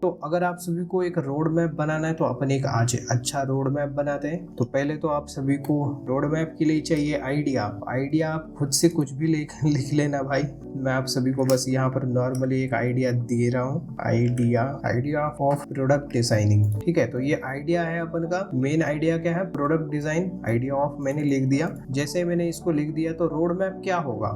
तो अगर आप सभी को एक रोड मैप बनाना है तो अपन एक आज अच्छा रोड मैप बनाते हैं। तो पहले तो आप सभी को रोड मैप के लिए चाहिए आइडिया। आइडिया आप खुद से कुछ भी लिख लेना भाई। मैं आप सभी को बस यहाँ पर नॉर्मली एक आइडिया दे रहा हूँ। आइडिया ऑफ प्रोडक्ट डिजाइनिंग, ठीक है। तो ये आइडिया है अपन का। मेन आइडिया क्या है? Product design. आइडिया ऑफ मैंने लिख दिया। जैसे मैंने इसको लिख दिया तो रोड मैप क्या होगा,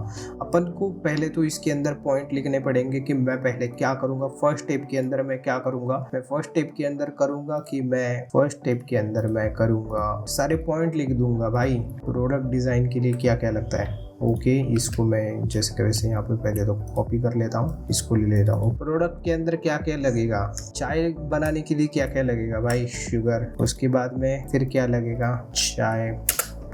अपन को पहले तो इसके अंदर पॉइंट लिखने पड़ेंगे कि मैं पहले क्या करूंगा। फर्स्ट स्टेप के अंदर मैं क्या करूंगा, मैं फर्स्ट स्टेप के अंदर करूंगा कि मैं फर्स्ट स्टेप के अंदर मैं करूंगा, सारे पॉइंट लिख दूंगा भाई प्रोडक्ट डिजाइन के लिए क्या क्या लगता है। ओके, इसको मैं जैसे कि वैसे यहाँ पे पहले तो कॉपी कर लेता हूँ, इसको ले लेता हूँ। प्रोडक्ट के अंदर क्या क्या लगेगा, चाय बनाने के लिए क्या क्या लगेगा भाई, शुगर। उसके बाद में फिर क्या लगेगा, चाय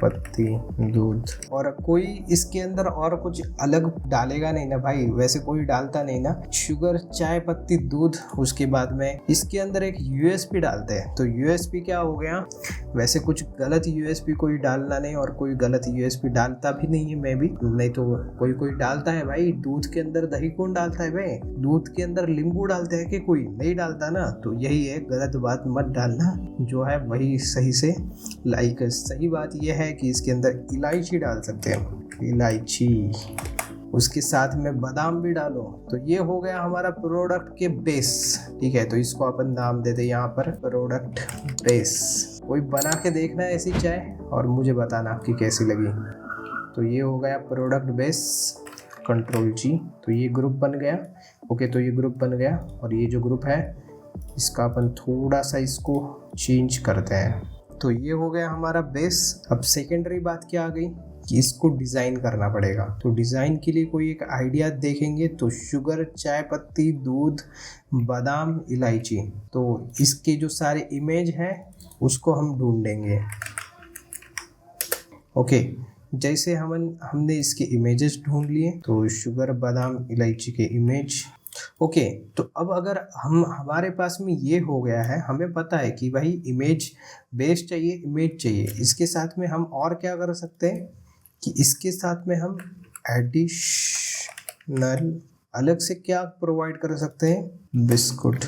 पत्ती, दूध। और कोई इसके अंदर और कुछ अलग डालेगा नहीं ना भाई, वैसे कोई डालता नहीं ना। शुगर, चाय पत्ती, दूध। उसके बाद में इसके अंदर एक यूएसपी डालते हैं। तो यूएसपी क्या हो गया, वैसे कुछ गलत यूएसपी कोई डालना नहीं, और कोई गलत यूएसपी डालता भी नहीं है मैं भी, नहीं तो कोई डालता है भाई। दूध के अंदर दही कौन डालता है भाई, दूध के अंदर नींबू डालते हैं कि कोई नहीं डालता ना। तो यही है, गलत बात मत डालना, जो है वही सही से लाइक सही बात यह है कि इसके अंदर इलायची डाल सकते हैं, इलायची। उसके साथ में बादाम भी डालो। तो ये हो गया हमारा प्रोडक्ट के बेस, ठीक है। तो इसको अपन नाम देते हैं यहाँ पर प्रोडक्ट बेस। कोई बना के देखना है ऐसी चाय और मुझे बताना आपकी कैसी लगी। तो ये हो गया प्रोडक्ट बेस, कंट्रोल जी। तो ये ग्रुप बन गया। ओके, तो ये ग्रुप बन गया, और ये जो ग्रुप है इसका अपन थोड़ा सा इसको चेंज करते हैं। तो ये हो गया हमारा बेस। अब सेकेंडरी बात क्या आ गई कि इसको डिज़ाइन करना पड़ेगा। तो डिज़ाइन के लिए कोई एक आइडिया देखेंगे तो शुगर, चाय पत्ती, दूध, बादाम, इलायची। तो इसके जो सारे इमेज हैं उसको हम ढूंढेंगे। ओके, जैसे हमने इसके इमेजेस ढूंढ लिए, तो शुगर, बादाम, इलायची के इमेज। ओके, तो अब अगर हमारे पास में ये हो गया है, हमें पता है कि भाई इमेज बेस चाहिए, इमेज चाहिए। इसके साथ में हम और क्या कर सकते हैं कि इसके साथ में हम एडिशनल अलग से क्या प्रोवाइड कर सकते हैं, बिस्कुट।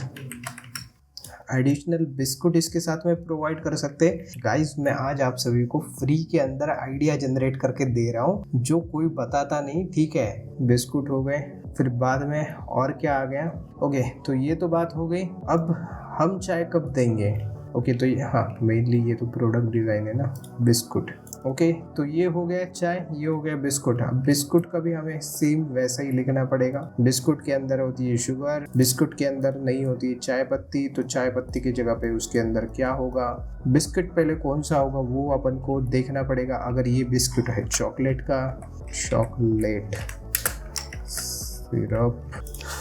एडिशनल बिस्कुट इसके साथ में प्रोवाइड कर सकते हैं। गाइस, मैं आज आप सभी को फ्री के अंदर आइडिया जनरेट करके दे रहा हूँ, जो कोई बताता नहीं, ठीक है। बिस्कुट हो गए, फिर बाद में और क्या आ गया। ओके, तो ये तो बात हो गई। अब हम चाय कब देंगे। ओके, तो ये हाँ मेनली ये तो प्रोडक्ट डिज़ाइन है ना, बिस्कुट। ओके, तो ये हो गया चाय, ये हो गया बिस्कुट। अब बिस्कुट का भी हमें सेम वैसा ही लिखना पड़ेगा। बिस्कुट के अंदर होती है शुगर, बिस्कुट के अंदर नहीं होती है चाय पत्ती, तो चाय पत्ती की जगह पे उसके अंदर क्या होगा, बिस्कुट पहले कौन सा होगा वो अपन को देखना पड़ेगा। अगर ये बिस्कुट है चॉकलेट का, चॉकलेट, सिरप,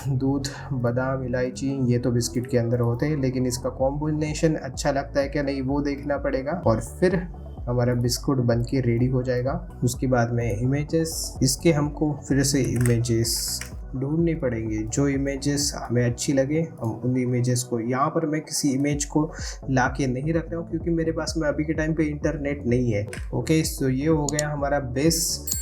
दूध, बादाम, इलायची, ये तो बिस्किट के अंदर होते हैं, लेकिन इसका कॉम्बिनेशन अच्छा लगता है क्या नहीं वो देखना पड़ेगा। और फिर हमारा बिस्कुट बन के रेडी हो जाएगा। उसके बाद में इमेजेस, इसके हमको फिर से इमेजेस ढूंढनी पड़ेंगे। जो इमेजेस हमें अच्छी लगे हम उन इमेजेस को, यहाँ पर मैं किसी इमेज को ला के नहीं रख रहा हूँ क्योंकि मेरे पास में अभी के टाइम पे इंटरनेट नहीं है। ओके, तो ये हो गया हमारा बेस।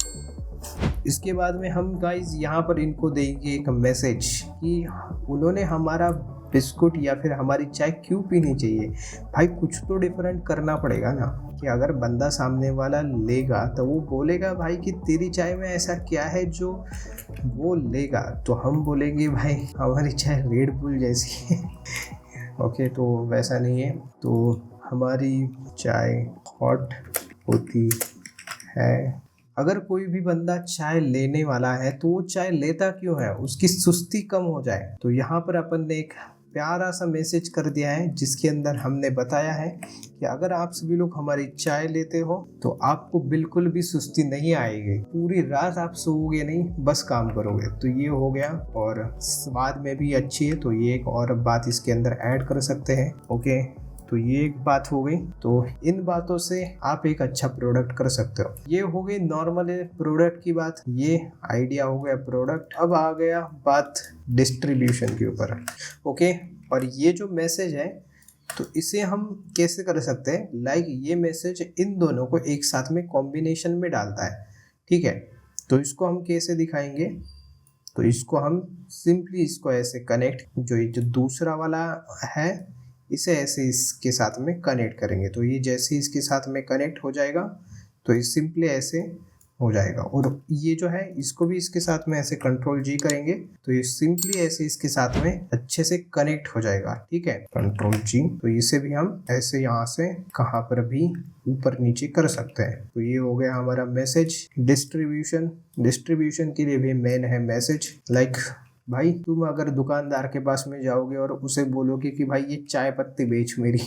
इसके बाद में हम गाइज यहाँ पर इनको देंगे एक मैसेज कि उन्होंने हमारा बिस्कुट या फिर हमारी चाय क्यों पीनी चाहिए। भाई कुछ तो डिफरेंट करना पड़ेगा ना, कि अगर बंदा सामने वाला लेगा तो वो बोलेगा भाई कि तेरी चाय में ऐसा क्या है जो वो लेगा। तो हम बोलेंगे भाई हमारी चाय रेड बुल जैसी है। ओके, तो वैसा नहीं है। तो हमारी चाय हॉट होती है। अगर कोई भी बंदा चाय लेने वाला है तो वो चाय लेता क्यों है, उसकी सुस्ती कम हो जाए। तो यहाँ पर अपन ने एक प्यारा सा मैसेज कर दिया है, जिसके अंदर हमने बताया है कि अगर आप सभी लोग हमारी चाय लेते हो तो आपको बिल्कुल भी सुस्ती नहीं आएगी, पूरी रात आप सोओगे नहीं, बस काम करोगे। तो ये हो गया, और स्वाद में भी अच्छी है, तो ये एक और बात इसके अंदर ऐड कर सकते हैं। ओके, तो ये एक बात हो गई। तो इन बातों से आप एक अच्छा प्रोडक्ट कर सकते हो। ये हो गई नॉर्मल प्रोडक्ट की बात, ये आइडिया हो गया प्रोडक्ट। अब आ गया बात डिस्ट्रीब्यूशन के ऊपर। ओके, और ये जो मैसेज है तो इसे हम कैसे कर सकते हैं, लाइक ये मैसेज इन दोनों को एक साथ में कॉम्बिनेशन में डालता है, ठीक है। तो इसको हम कैसे दिखाएंगे, तो इसको हम सिंपली इसको ऐसे कनेक्ट, जो दूसरा वाला है इसे ऐसे इसके साथ में कनेक्ट करेंगे। तो ये जैसे इसके साथ में कनेक्ट हो जाएगा तो ये सिंपली ऐसे हो जाएगा। और ये जो है इसको भी इसके साथ में ऐसे कंट्रोल जी करेंगे तो ये सिंपली ऐसे इसके साथ में अच्छे से कनेक्ट हो जाएगा। ठीक है, कंट्रोल जी। तो इसे भी हम ऐसे यहाँ से कहाँ पर भी ऊपर नीचे कर सकते हैं। तो ये हो गया हमारा मैसेज। डिस्ट्रीब्यूशन के लिए भी मेन है मैसेज। लाइक भाई तुम अगर दुकानदार के पास में जाओगे और उसे बोलोगे कि भाई ये चाय पत्ती बेच मेरी,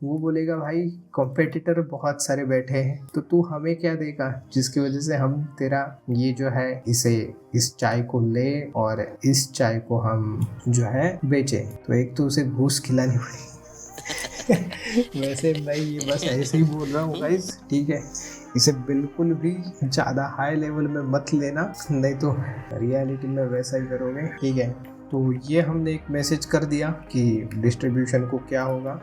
वो बोलेगा भाई कॉम्पिटिटर बहुत सारे बैठे हैं तो तू हमें क्या देगा, जिसकी वजह से हम तेरा ये जो है इस चाय को ले और इस चाय को हम जो है बेचे। तो एक तो उसे घूस खिलानी पड़ेगी। वैसे मैं ये बस ऐसे ही बोल रहा हूँ गाइस, ठीक है। इसे बिल्कुल भी ज़्यादा हाई लेवल में मत लेना, नहीं तो रियलिटी में वैसा ही करोगे। ठीक है, तो ये हमने एक मैसेज कर दिया कि डिस्ट्रीब्यूशन को क्या होगा,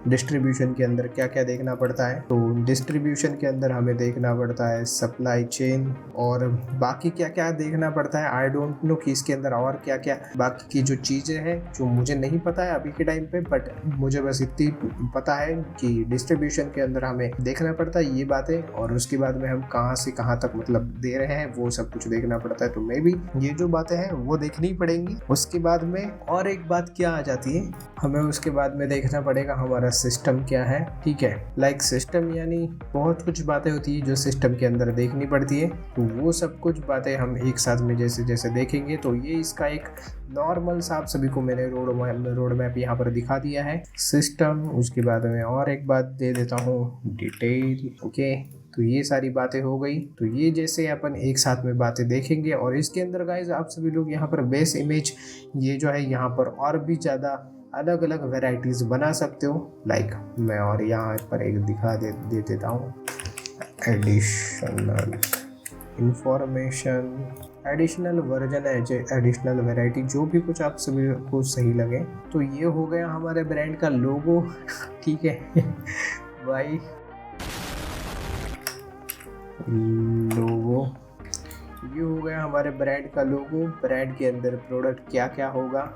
डिस्ट्रीब्यूशन के अंदर क्या क्या देखना पड़ता है। तो डिस्ट्रीब्यूशन के अंदर हमें देखना पड़ता है सप्लाई चेन और बाकी क्या क्या देखना पड़ता है। आई डोंट नो कि इसके अंदर और क्या क्या बाकी की जो चीज़ें हैं जो मुझे नहीं पता है अभी के टाइम पे, बट मुझे बस इतनी पता है कि डिस्ट्रीब्यूशन के अंदर हमें देखना पड़ता है ये बातें, और उसके बाद में हम कहाँ से कहाँ तक मतलब दे रहे हैं वो सब कुछ देखना पड़ता है। तो मे भी ये जो बातें हैं वो देखनी पड़ेंगी। उसके बाद में और एक बात क्या आ जाती है, हमें उसके बाद में देखना पड़ेगा हमारा सिस्टम क्या है। ठीक है, लाइक सिस्टम यानी बहुत कुछ बातें होती है जो सिस्टम के अंदर देखनी पड़ती है। तो वो सब कुछ बातें हम एक साथ में जैसे जैसे देखेंगे। तो ये इसका एक नॉर्मल सा आप सभी को मैंने रोड मैप यहाँ पर दिखा दिया है सिस्टम। उसके बाद में और एक बात दे देता हूँ, डिटेल। ओके, तो ये सारी बातें हो गई। तो ये जैसे अपन एक साथ में बातें देखेंगे और इसके अंदर गाइज आप सभी लोग यहाँ पर बेस इमेज ये जो है यहाँ पर और भी ज़्यादा अलग अलग वेराइटीज़ बना सकते हो। लाइक मैं और यहाँ पर एक दिखा दे देता हूँ, एडिशनल इंफॉर्मेशन, एडिशनल वर्जन है, एडिशनल वैरायटी, जो भी कुछ आप सभी को सही लगे। तो ये हो गया हमारे ब्रांड का लोगो। ठीक है भाई, लोगो ये हो गया हमारे ब्रांड का लोगो। ब्रांड के अंदर प्रोडक्ट क्या क्या होगा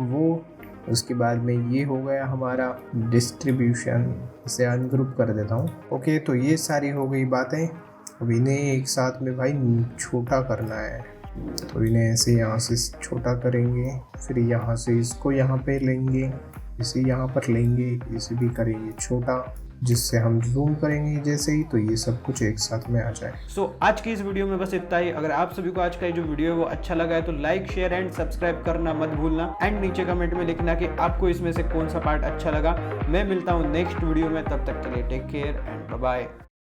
वो, उसके बाद में ये हो गया हमारा डिस्ट्रीब्यूशन। इसे अनग्रुप कर देता हूँ। ओके, तो ये सारी हो गई बातें। अब इन्हें एक साथ में भाई छोटा करना है, तो इन्हें ऐसे यहाँ से छोटा करेंगे, फिर यहाँ से इसको यहाँ पे लेंगे, इसे यहाँ पर लेंगे, इसे भी करेंगे छोटा, जिससे हम जूम करेंगे जैसे ही, तो ये सब कुछ एक साथ में आ जाए। आज की इस वीडियो में बस इतना ही। अगर आप सभी को आज का जो वीडियो है वो अच्छा लगा है तो लाइक शेयर एंड सब्सक्राइब करना मत भूलना, एंड नीचे कमेंट में लिखना कि आपको इसमें से कौन सा पार्ट अच्छा लगा। मैं मिलता हूँ नेक्स्ट वीडियो में, तब तक के लिए take care and bye bye.